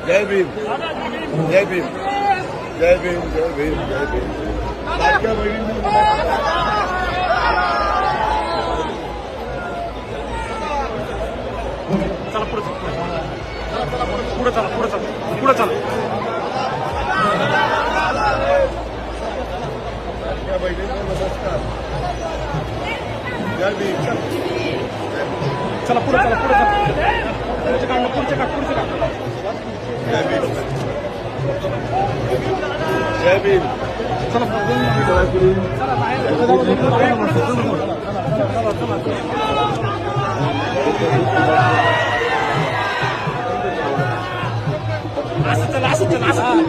जय भीम जय भीम जय भीम जय भीम जय भीम लाडक्या बहिणींनी चला पुढे चला पुढे चला पुढे चला पुढे चला लाडक्या बहिणींना नमस्कार जय भीम चला पुढे चला पुढे चला पुढचे काढ जय भीम जय भीम चला असं चला असं